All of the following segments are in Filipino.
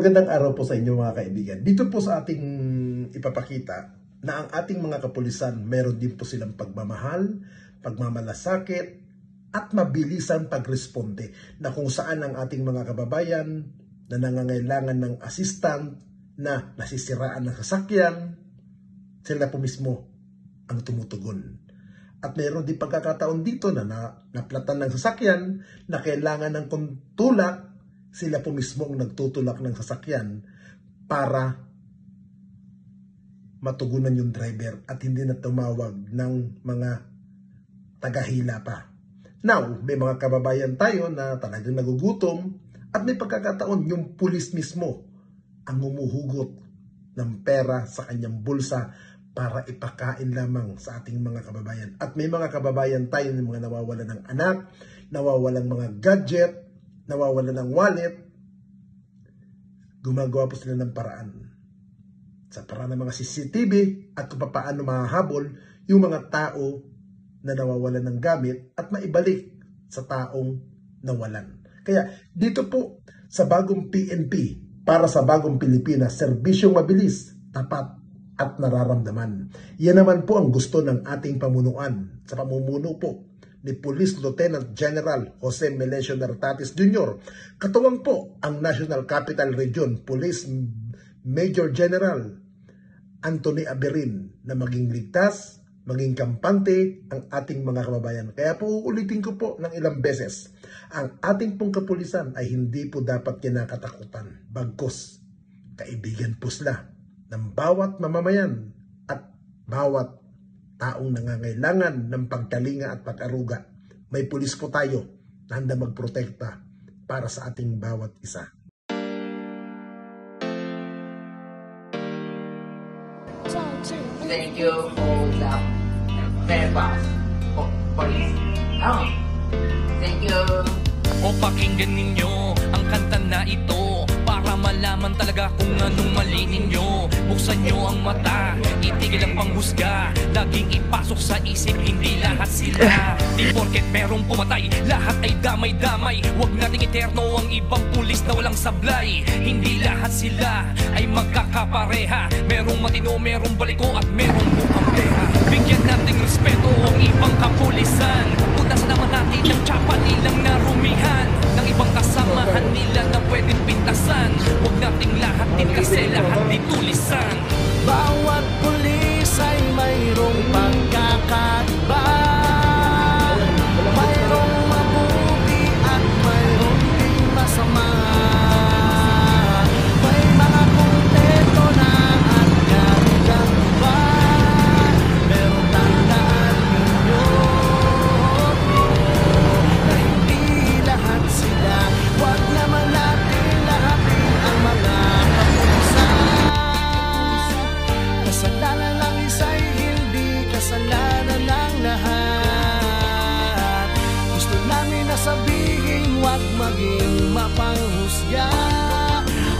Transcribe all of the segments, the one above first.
Magandang araw po sa inyo mga kaibigan. Dito po sa ating ipapakita na ang ating mga kapulisan, meron din po silang pagmamahal, pagmamalasakit, at mabilisang pagresponde na kung saan ang ating mga kababayan na nangangailangan ng assistant na nasisiraan ng sasakyan, sila po mismo ang tumutugon. At meron din pagkakataon dito na naplatan ng sasakyan na kailangan ng tulak, sila po mismo ang nagtutulak ng sasakyan para matugunan yung driver at hindi na tumawag ng mga tagahila pa. Now, may mga kababayan tayo na talagang nagugutom at may pagkakataon yung pulis mismo ang humuhugot ng pera sa kanyang bulsa para ipakain lamang sa ating mga kababayan. At may mga kababayan tayo na mga nawawalan ng anak, nawawalan mga gadget, nawawalan ng wallet, gumagawa po sila ng paraan. Sa paraan ng mga CCTV at kung paano mahahabol yung mga tao na nawawalan ng gamit at maibalik sa taong nawalan. Kaya dito po sa bagong PNP, para sa bagong Pilipinas, serbisyong mabilis, tapat at nararamdaman. Yan naman po ang gusto ng ating pamunuan sa pamumuno po ni Police Lieutenant General Jose Melesio Nartatis Jr. Katuwang po ang National Capital Region Police Major General Anthony Aberin na maging ligtas, maging kampante ang ating mga kababayan. Kaya po uulitin ko po ng ilang beses, ang ating pong kapulisan ay hindi po dapat kinakatakutan. Bagkus, kaibigan po sila ng bawat mamamayan at bawat taong nangangailangan ng pagkalinga at pag-aruga. May pulis po tayo na handa magprotekta para sa ating bawat isa. Thank you for the members of police. Thank you. O pakinggan ninyo ang kanta na ito para malaman talaga kung anong mali ninyo. Buksan nyo ang mata, itigil ang panghusga, laging ipasok sa isip, hindi lahat sila. Di porket merong pumatay, lahat ay damay-damay. Huwag nating eterno ang ibang pulis na walang sablay. Hindi lahat sila ay magkakapareha. Merong matino, merong baliko at merong mukhang pera. Bigyan nating respeto ang ibang kapulisan. Punasan naman natin ang tsapa nilang narumihan ng ibang kasamahan nila na pwedeng pintasan. Huwag nating lahat din kasi lahat ditulisan. Bawat pulis ay mayroong pagkakaiba, mayroong mabuti at mayroong ding masama. May mga kumpleto na at galing ang iba, pero tandaan ninyo na hindi lahat sila. Huwag naman natin lahatin ang mga kapulisan. Kasalanan ng isa'y hindi kasalanan ng lahat. Gusto namin na sabihin, huwag maging mapanghusga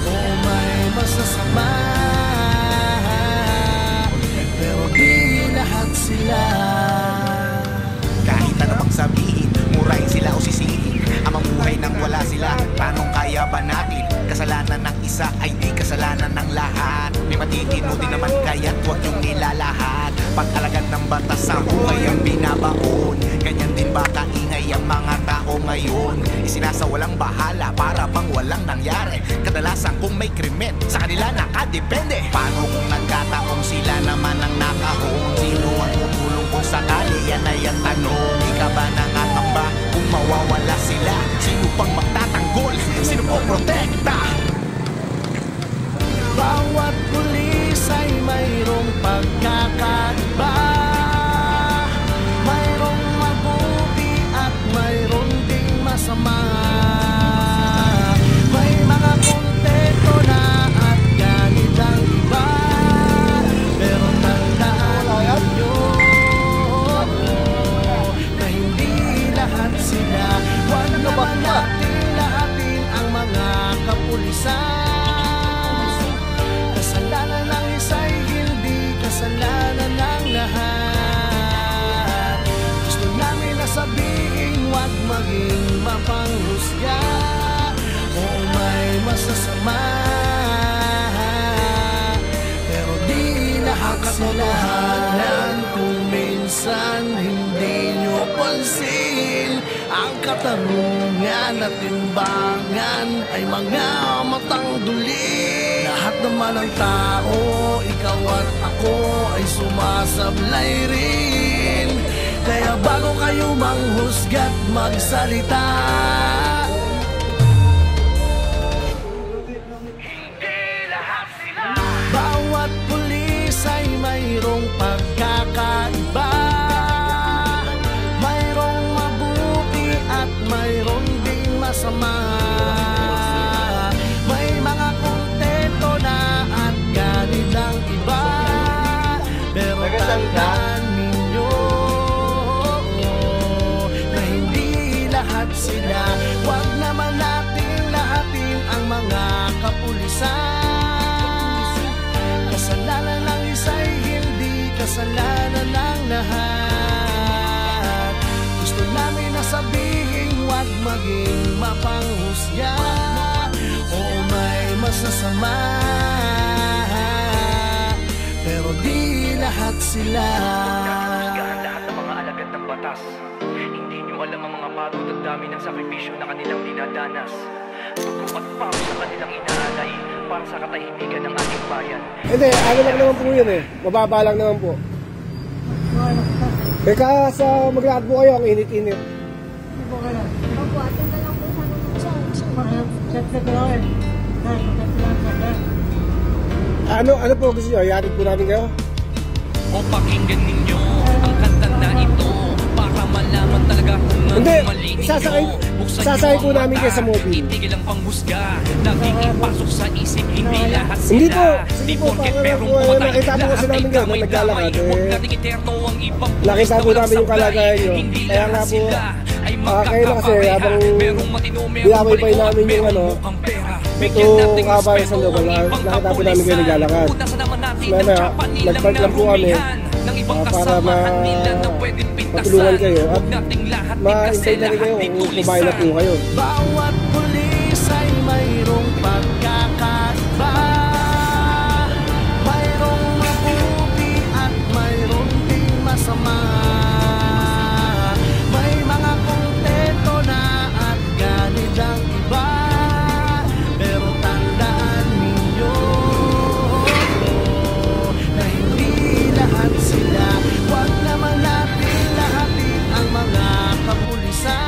o may masasama, pero di lahat sila. Kahit ano pang sabihin, murahin sila o sisihin, ang mamuhay nang wala sila, paano kaya ba natin? Kasalanan ng isa ay di kasalanan ng lahat. May matitino din naman kaya't huwag yung nilalahat. Pag-alagan ng batas ang buhay ang binabaon. Ganyan din ba kaingay ang mga tao ngayon? Isinasawalang bahala para bang walang nangyari. Kadalasan kung may krimen, sa kanila nakadepende. Paano kung nagkataong sila naman ang nakahon? Sino ang tutulong kung sakali? Yan ay ang tanong. Di ka ba nangangamba kung mawawala sila? Sino pang magtatanggol? Sino po protekta? Bawat pulis ay mayroong pagkakaiba, mayroong mabuti at mayroong ding masama. May mga kontento na at ganit ang iba, pero tandaan nyo na hindi lahat sila. Huwag naman natin lahatin ang mga kapulisan. Kasalanan ng isa'y hindi kasalanan ng lahat. Gusto namin na sabihin, huwag maging mapanghusga o may masasama. katotohanan kung minsan hindi nyo pansin. Ang katarungan at timbangan ay mga matang duli. Lahat naman ng tao, ikaw at ako ay sumasablay rin. Kaya bago kayo manghusga't magsalita, bawat pulis ay mayroong pagkakaiba. Mayroong mabuti at mayroong ding masama. May mga kontento na at kanilang iba. Pero tandaan ninyo na hindi lahat sila. Huwag naman natin lahatin ang mga kapulisan. Kasalanan ng isa'y hindi kasalanan ng lahat. Gusto namin na sabihin huwag maging mapanghusga. Oo, may masasama, pero di lahat sila. Lahat ng mga alagad ng batas. Hindi nyo alam ang mga pagod at dami ng sakripisyo na kanilang dinadanas. Dugo at pao sa kanilang inaalay para sa katahimikan ng ating bayan. Hindi, ano lang naman po yun eh. Mababa lang naman po. Kaya sa maglakad po kayo, ang init-init. Opo, atin na lang po sana. Ano po gusto nyo? Hayatid po natin kayo? O pakinggan ninyo ang kanta na ito para malaman talaga kung ano Hindi, mali ninyo. sasakay po namin kayo sa mobile. Itigil ang panghusga, laging ipasok sa isip, hindi lahat sila. Hindi po, sige po, porket para merong po, pumatay, nakita po kasi lahat namin ay kayo, damay-damay. naglalakad, Huwag nating iterno ang ibang pulis nakita na po walang namin yung sablay. kalagayan nyo. Hindi Kaya lahat nga po, sila ay kayo na kasi magkakapareha. habang Merong matino, merong dinamay-pay baligo, namin yung merong ano, mukhang pera. ito Bigyan nating kabayan respeto sa loob, ang ibang nakita po namin kayo kapulisan. naglalakad. Punasan naman natin ng Mamaya, tsapa nilang nagpark lang po kami narumihan ng ibang para kasamahan nila na pwedeng matulungan pintasan. kayo at Huwag nating lahat ma-intay na rin kayo kung kumain na po kayo. Bawat pulis ay mayroong pagkakaiba. Mayroong mabuti at mayroong ding masama. May mga kontento na at kanilang iba. Pero tandaan ninyo na hindi lahat sila. Huwag naman natin lahatin ang mga kapulisan.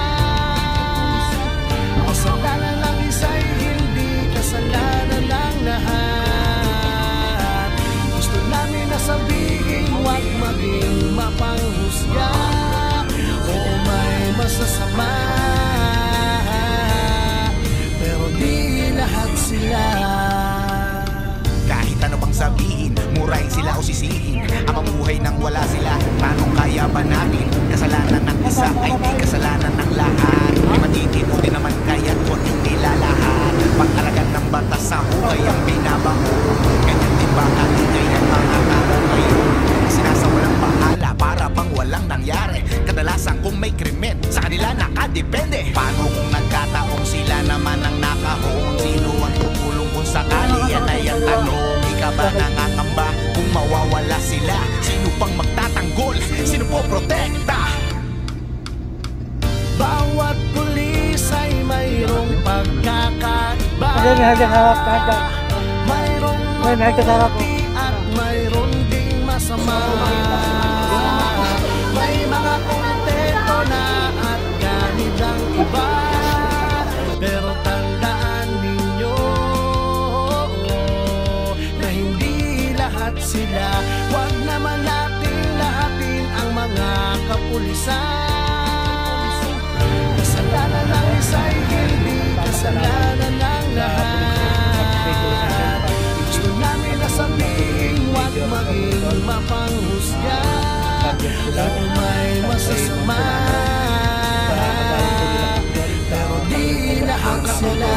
Kasalanan ng isa'y hindi kasalanan ng lahat. Gusto namin na sabihin huwag maging mapanghusga. Oo, may masasama, pero di lahat sila. Kahit ano pang sabihin, murahin sila o sisihin. Ang mamuhay nang wala sila, paano kaya ba natin? Kasalanan ng isa ay di kasalanan ng lahat. May matitino din naman kaya't huwag yung nilalahat. Pag-alagan ng batas sa hukay ang binabango. Ganyan din ba kaligay ang mga tao ngayon? Sinasawalang bahala para bang walang nangyari. Kadalasan kung may krimen, sa kanila nakadepende. Paano kung nagkataong sila naman ang nakahon? Sino ang tutulong kung sakali? Yan ay ang tanong. Ika ba nangangamba kung mawawala sila? Sino pang magtatanggol? Sino po protekta? Bawat pulis ay mayroong pagkakaiba. Mayroong mabuti at mayroong ding masama. May mga kontento na at kanilang iba. Pero tandaan ninyo na hindi lahat sila. Huwag naman natin lahatin ang mga kapulisan. Kasalanan ng isa'y hindi kasalanan ng lahat. Gusto namin na sabihin huwag maging mapanghusga. Kung may masasama, pero di lahat sila.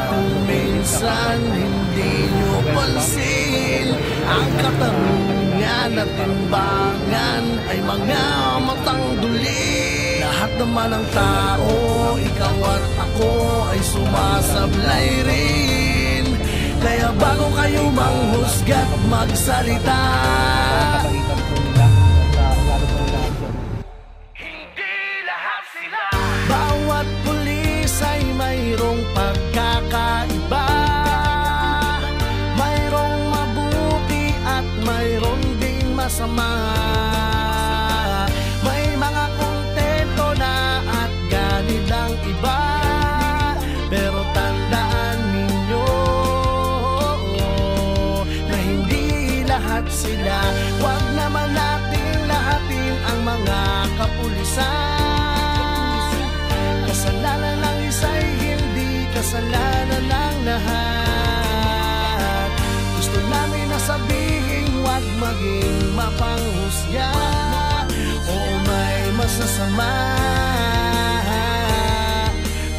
Kung minsan hindi nyo pansin, ang katarungan at timbangan ay mga matang duli. Lahat naman ng tao, ikaw at ako ay sumasablay rin. Kaya bago kayo manghusga't magsalita, bawat pulis ay mayroong pagkakaiba. Mayroong mabuti at mayroong ding masama. May mga kontento na at ganit ang iba. Pero tandaan ninyo na hindi lahat sila. Huwag naman natin lahatin ang mga kapulisan. Kasalanan ng isa'y hindi kasalanan ng lahat. Gusto namin na sabihin huwag maging mapanghusga. Oo, may masasama,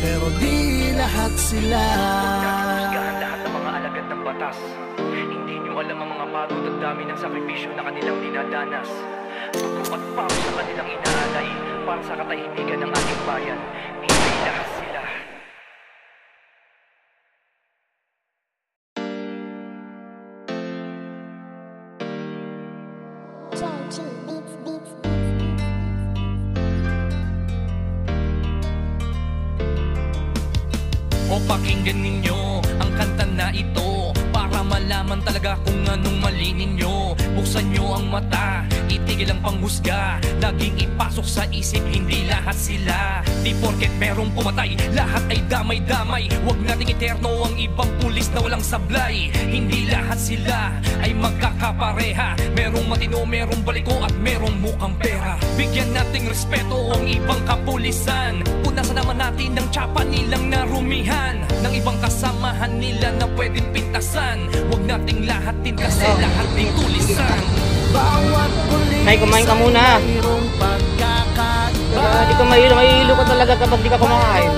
pero di lahat sila. Lahat ng mga alagad ng batas. Hindi nyo alam ang mga pagod at dami ng sakripisyo na kanilang dinadanas. Dugo at pawis sa kanilang inaalay para sa katahimikan ng ating bayan. Hindi lahat sila. O pakinggan ninyo ang kanta na ito para malaman talaga kung anong mali ninyo. Buksan nyo ang mata, itigil ang panghusga. Laging ipasok sa isip, hindi lahat sila. Di porket merong pumatay, lahat ay damay-damay. Huwag nating eterno ang ibang pulis na walang sablay. Hindi lahat sila ay magkakapareha. Merong matino, merong baliko at merong mukhang pera. Bigyan nating respeto ang ibang kapulisan. Punasan naman natin ng tsapa nilang narumihan, ng ibang kasamahan nila na pwedeng pintasan. Huwag nating lahatin kasi lahat din tulisan. Bawat pulis Nay, kumain ka muna. mayroong pagkakaiba. Di ka mahilo ka talaga kapag di ka kumakain.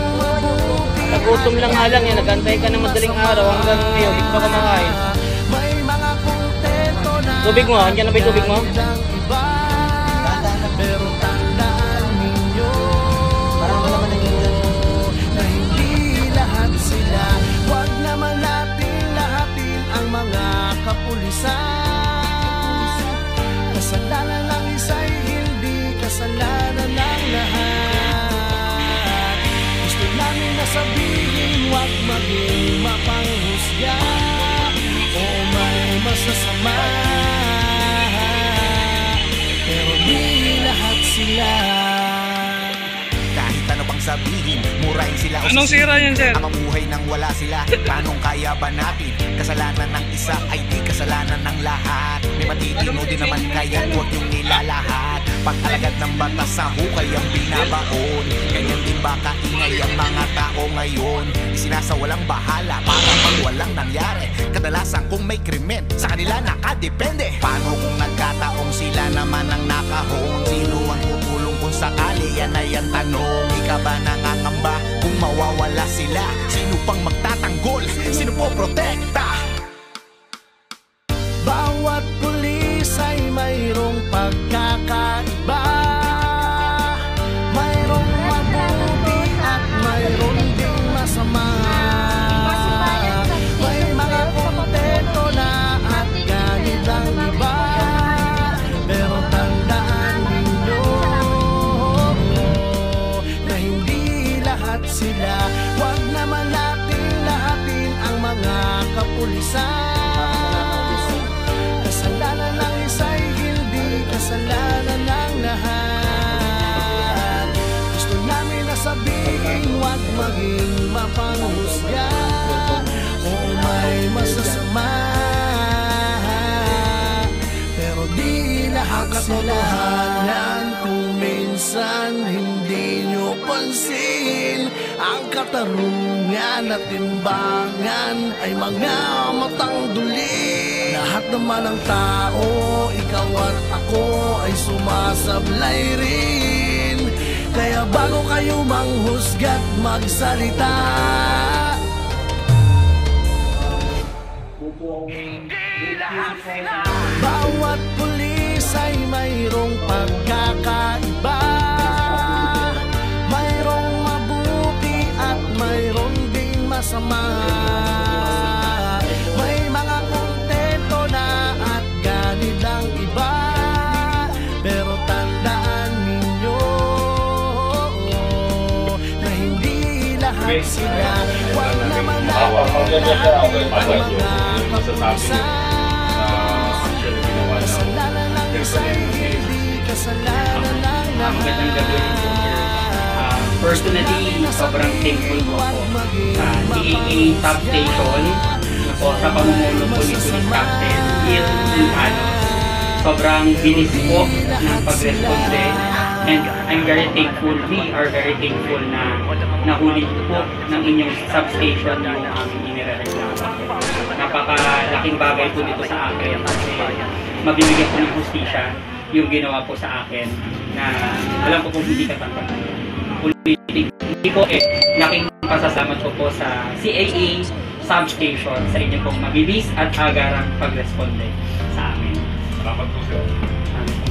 Nagutom lang nga lang yan, nagantay ka ng madaling araw hanggang ngayon, di ka pa kumakain. May mga kontento na Tubig mo, andyan na ba yung tubig mo? ng iba. Pero tandaan ninyo na hindi lahat sila. Huwag naman natin lahatin ang mga kapulisan. Kasalanan ng isa'y hindi kasalanan ng lahat. Gusto namin na sabihin huwag maging mapanghusga. O may masasama, pero di lahat sila. Kahit ano pang sabihin, murahin sila o Anong sira yan, sir? Ang mamuhay nang wala sila, tanong kaya ba natin? Kasalanan ng isa ay di kasalanan ng lahat. May matitino din naman kaya huwag yung nilalahat. Pag-alagad ng batas sa hukay ang binabaon. Ganyan din ba kaingay ang mga tao ngayon? Isinasawalang bahala para pag walang nangyari. Kadalasan kung may krimen, sa kanila nakadepende. Paano kung nagkataong sila naman ang nakahon? Sino ang tutulong kung sakali? Yan ay ang tanong. Ika ba nangangamba kung mawawala sila? Sino pang magtatanggol? Sino po protekta? Bawat pulis ay mayroong pagkakaiba. Mayroong mabuti at mayroong ding masama. May mga kontento na at ganit ang iba. Pero tandaan ninyo na hindi lahat sila. Huwag naman natin lahatin ang mga kapulisan. Kasalanan ng isa'y hindi kasalanan ng lahat. Gusto namin na sabihin huwag maging mapanghusga. O may masasama, pero di lahat sila. Kung minsan hindi nyo pansin, ang katarungan at timbangan ay mga matang duli. Lahat naman ng tao, ikaw at ako ay sumasablay rin. Kaya bago kayo manghusga't magsalita, bawat pulis ay mayroong pagkakaiba. Mayroong mabuti at mayroong ding masama. lahat sila. Wag naman natin lahatin ang mga kapulisan. Kasalanan ng isa hindi kasalanan ng Magandang gabi rin po, sir. Personally, sobrang thankful po ako sa DAA substation o sa pamumuno po ni Police Captain Il Lujanos. Sobrang bilis po ng pag-responde, and I'm very thankful, we are very thankful na nahuli po ng inyong substation yung aming inireklamo. Napakalaking bagay po dito sa akin kasi mabibigyan po ng hustisya yung ginawa po sa akin na alam ko kung hindi katanggap. Hindi po laking pasasalamat ko po sa CAA substation sa inyo pong mabilis at agarang pag-responde sa amin. Salamat po, sir.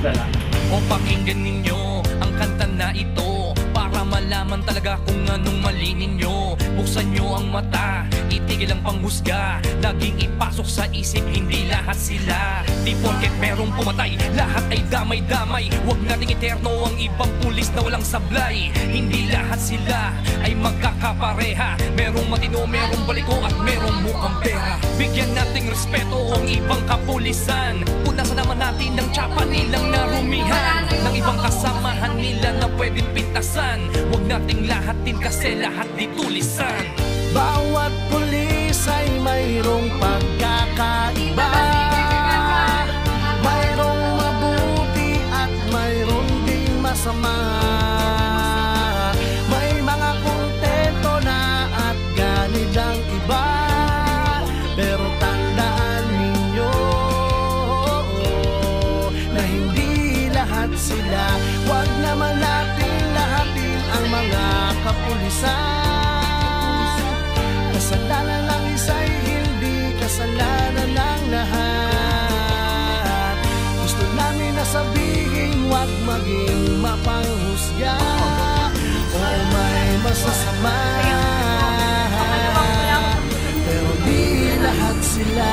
Salamat. O pakinggan ninyo ang kanta na ito para malaman talaga kung anong mali ninyo. Buksan nyo ang mata, itigil ang panghusga, laging ipasok sa isip, hindi lahat sila. Di porket merong pumatay, lahat ay damay-damay. Huwag nating eterno ang ibang pulis na walang sablay. Hindi lahat sila ay magkakapareha. Merong matino, merong baliko at merong mukhang pera. Bigyan nating respeto ang ibang kapulisan. Punasan naman natin ng tsapa nilang narumihan, ng ibang kasamahan nila na pwedeng pintasan. Huwag nating lahatin kasi lahat di tulisan. Bawat pulis ay mayroong pagkakaiba, mayroong mabuti at mayroong ding masama. May mga kontento na at ganid ang iba, pero tandaan ninyo na hindi lahat sila. Huwag naman natin lahatin ang mga kapulisan. Kasalanan ng isa'y hindi kasalanan ng lahat. Gusto namin na sabihin, huwag maging mapanghusga o may masasama, pero di lahat sila.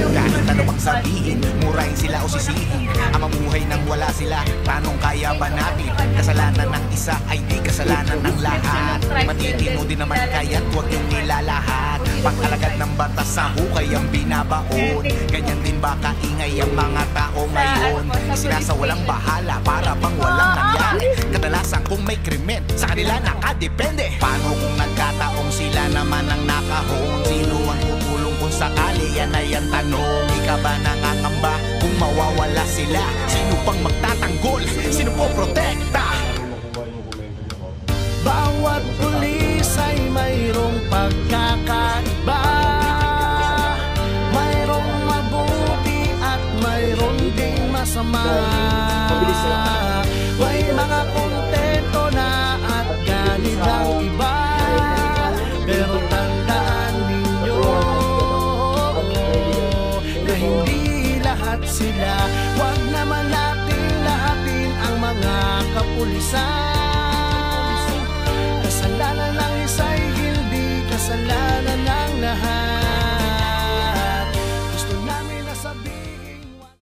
Kahit ano pang sabihin, murahin sila o sisihin, ang mamuhay nang wala sila, tanong kaya ba natin? Kasalanan ng isa ay di kasalanan ng lahat. Matitino din naman kaya't huwag yung nilalahat. Pag-alagad ng batas sa hukay ang binabaon, ganyan din ba kaingay ang mga tao ngayon? Sinasawalang bahala para bang walang nangyari. Kadalasan kung may krimen, sa kanila nakadepende. Paano kung nagkataong sila naman ang nakahon? Sino ang tutulong kung sakali? Yan ay ang tanong. Ika ba nangangamba kung mawawala sila? Sino pang magtatanggol? Sino po protekta? Bawat pulis ay mayroong pagkakaiba, mayroong mabuti at mayroong ding masama. May mga kontento na at ganid ang iba, pero tandaan ninyo na hindi lahat sila. Huwag naman natin lahatin ang mga kapulisan.